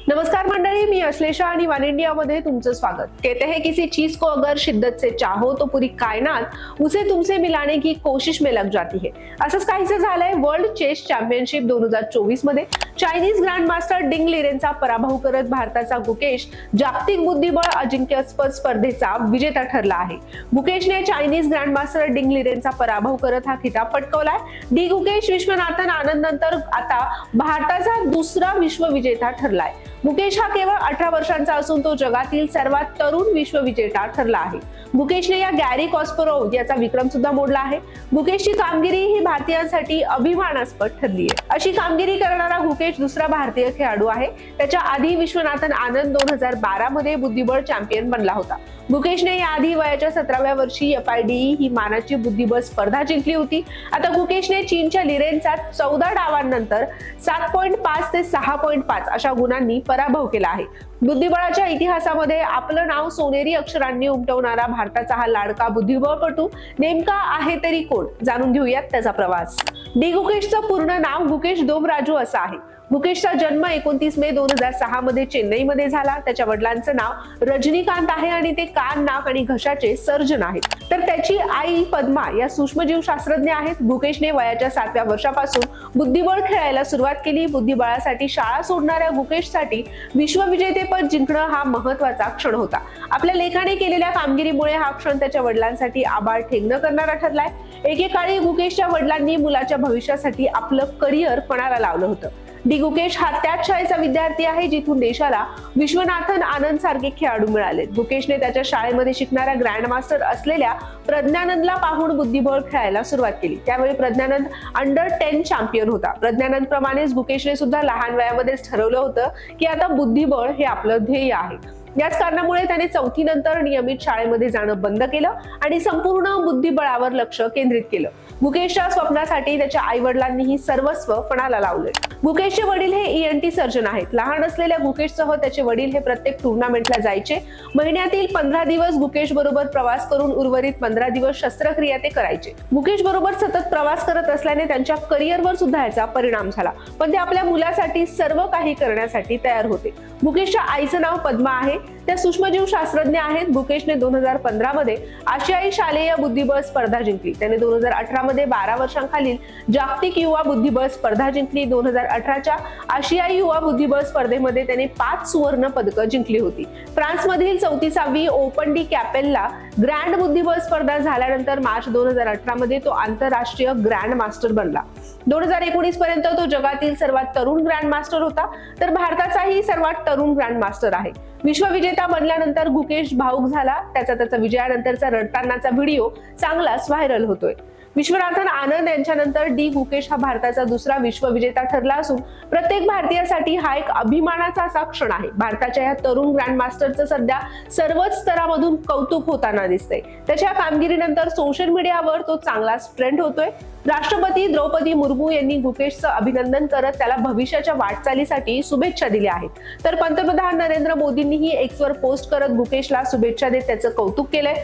नमस्कार मंडळी, मी अश्लेषा आणि वन इंडिया मध्ये तुमचं स्वागत। कहते हैं किसी चीज को अगर शिद्दत से चाहो तो पूरी कायनात उसे तुमसे मिलाने की कोशिश में लग जाती है। असंच काहीसं झालंय वर्ल्ड चेस चॅम्पियनशिप 2024 मध्ये चायनीज ग्रँड मास्टर डिंग लिरेनचा पराभव करत भारताचा गुकेश जागतिक बुद्धिबळ अजिंक्यपद स्पर्धेचा विजेता ठरला आहे। गुकेशने चायनीज ग्रँड मास्टर डिंग लिरेनचा पराभव करत हा खिताब पटकावलाय। डी गुकेश विश्वनाथन आनंद नंतर आता भारताचा दुसरा विश्वविजेता ठरलाय। मुकेश हा केवळ 18 वर्षांचा असून तो जगातील सर्वात तरुण विश्वविजेता ठरला आहे। मुकेशने या गॅरी कॉस्परोव याचा विक्रम सुद्धा मोडला आहे। मुकेशची कामगिरी ही भारतीयांसाठी अभिमानास्पद ठरली आहे। अशी कामगिरी करणारा मुकेश दुसरा भारतीय खेळाडू आहे। त्याच्या आधी विश्वनाथन आनंद 2012 मध्ये बुद्धिबळ चॅम्पियन बनला होता। मुकेशने याआधी वयाच्या 17व्या वर्षी FIDE ही मानाची बुद्धिबळ स्पर्धा जिंकली होती। आता मुकेशने चीनच्या लिरेनचा 14 डावांनंतर 7.5 ते 6.5 अशा गुणांनी पराभव केला आहे। बुद्धिबळाच्या इतिहासामध्ये आपलं नाव सोनेरी अक्षरांनी उमटवणारा भारताचा हा लाडका बुद्धिबळपटू नेमका आहे तरी कोण, जाणून घेऊयात त्याचा प्रवास। डी गुकेशचं पूर्ण नाव गुकेश दोमराजू असं आहे। गुकेशचा जन्म 29 मे 2006 मध्ये चेन्नईमध्ये झाला। त्याच्या वडिलांचं नाव रजनीकांत आहे आणि ते कान, नाक आणि घशाचे सर्जन आहेत। तर त्याची आई पद्मा या सूक्ष्मजीव शास्त्रज्ञ आहेत। गुकेशने वयाच्या 7व्या वर्षापासून बुद्धिबळ खेळायला सुरुवात केली। बुद्धिबळासाठी शाळा सोडणाऱ्या गुकेशसाठी विश्वविजेतेपद जिंकणं हा महत्त्वाचा क्षण होता। आपल्या लेखाने केलेल्या कामगिरीमुळे हा क्षण त्याच्या वडिलांसाठी आभाळ ठेंगणं करणारा ठरलाय। एकेकाळी गुकेशच्या वडिलांनी मुलाच्या भविष्यासाठी आपलं करिअर पणाला लावलं होतं। डी गुकेश हा त्याच शाळेचा विद्यार्थी आहे जिथून देशाला विश्वनाथन आनंद सारखे खेळाडू मिळाले। गुकेशने त्याच्या शाळेमध्ये शिकणाऱ्या ग्रँड मास्टर असलेल्या प्रज्ञानंदला पाहून बुद्धिबळ खेळायला सुरुवात केली। त्यावेळी प्रज्ञानंद अंडर 10 चॅम्पियन होता। प्रज्ञानंद प्रमाणेच गुकेशने सुद्धा लहान वयामध्येच ठरवलं होतं की आता बुद्धिबळ हे आपलं ध्येय आहे। याच कारणामुळे त्याने 4थी नंतर नियमित शाळेमध्ये जाणं बंद केलं आणि संपूर्ण बुद्धिबळावर लक्ष केंद्रित केलं। गुकेशच्या स्वप्नासाठी त्याच्या आई वडिलांनीही सर्वस्व पणाला लावले। गुकेशचे वडील हे ENT सर्जन आहेत। लहान असलेल्या गुकेशसह त्याचे वडील हे प्रत्येक टुर्नामेंटला जायचे। महिन्यातील 15 दिवस गुकेश बरोबर प्रवास करून उर्वरित 15 दिवस शस्त्रक्रिया ते करायचे। गुकेश बरोबर सतत प्रवास करत असल्याने त्यांच्या करिअरवर सुद्धा याचा परिणाम झाला, पण ते आपल्या मुलासाठी सर्व काही करण्यासाठी तयार होते। गुकेशच्या आईचं नाव पद्मा आहे। त्या सूक्ष्मजीव शास्त्रज्ञ आहेत। गुकेशने 2015 मध्ये आशियाई शालेय बुद्धिबळ स्पर्धा जिंकली। त्याने 2018 मध्ये 12 वर्षांखालील जागतिक युवा बुद्धिबळ स्पर्धा जिंकली। 2018च्या आशियाई युवा बुद्धिबळ स्पर्धेमध्ये त्याने 5 सुवर्ण पदकं जिंकली होती। फ्रान्समधील 34वी ओपन डी कॅपेलला ग्रँड बुद्धिबळ स्पर्धा झाल्यानंतर मार्च 2018 मध्ये तो आंतरराष्ट्रीय ग्रँड मास्टर बनला। 2019 पर्यंत तो जगातील सर्वात तरुण ग्रँड मास्टर होता, तर भारताचाही सर्वात तरुण ग्रँड मास्टर आहे। विश्वविजेता बनल्यानंतर गुकेश भावुक झाला। त्याचा विजयानंतरचा रडतानाचा व्हिडिओ चांगलाच व्हायरल होतोय। विश्वनाथन आनंद यांच्यानंतर डी गुकेश हा भारताचा दुसरा विश्वविजेता ठरला असून प्रत्येक भारतीयासाठी हा एक अभिमानाचा असा क्षण आहे। भारताच्या या तरुण ग्रँड मास्टरचं सध्या सर्वच स्तरामधून कौतुक होताना दिसतंय। त्याच्या कामगिरीनंतर सोशल मीडियावर तो चांगलाच ट्रेंड होतोय। राष्ट्रपती द्रौपदी मुर्मू यांनी गुकेशचं अभिनंदन करत त्याला भविष्याच्या वाटचालीसाठी शुभेच्छा दिल्या आहेत। तर पंतप्रधान नरेंद्र मोदींनीही Xवर पोस्ट करत गुकेशला शुभेच्छा देत त्याचं कौतुक केलंय।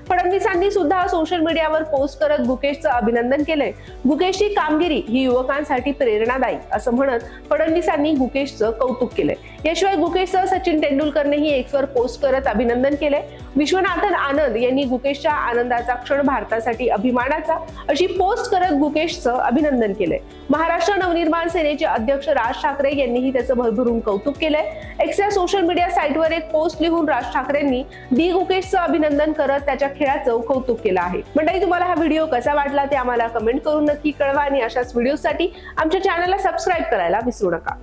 फडणवीसांनी सुद्धा सोशल मीडियावर पोस्ट करत गुकेशचं अभिनंदन केलंय। गुकेशची कामगिरी ही युवकांसाठी प्रेरणादायी असं म्हणत फडणवीसांनी गुकेशचं कौतुक केलंय। याशिवाय गुकेशचं सचिन तेंडुलकरनेही Xवर पोस्ट करत अभिनंदन केलंय। विश्वनाथन आनंद यांनी गुकेशच्या आनंदाचा क्षण भारतासाठी अभिमानाचा अशी पोस्ट करत गुकेशचं अभिनंदन केलंय। महाराष्ट्र नवनिर्माण सेनेचे अध्यक्ष राज ठाकरे यांनीही त्याचं भरभरून कौतुक केलंय। X या सोशल मीडिया साइटवर एक पोस्ट लिहून राज ठाकरेंनी डी गुकेशचं अभिनंदन करत त्याच्या खेळाचं कौतुक केलं आहे। मंडळी, तुम्हाला हा व्हिडिओ कसा वाटला ते आम्हाला कमेंट करून नक्की कळवा आणि अशाच व्हिडिओसाठी आमच्या चॅनलला सबस्क्राईब करायला विसरू नका।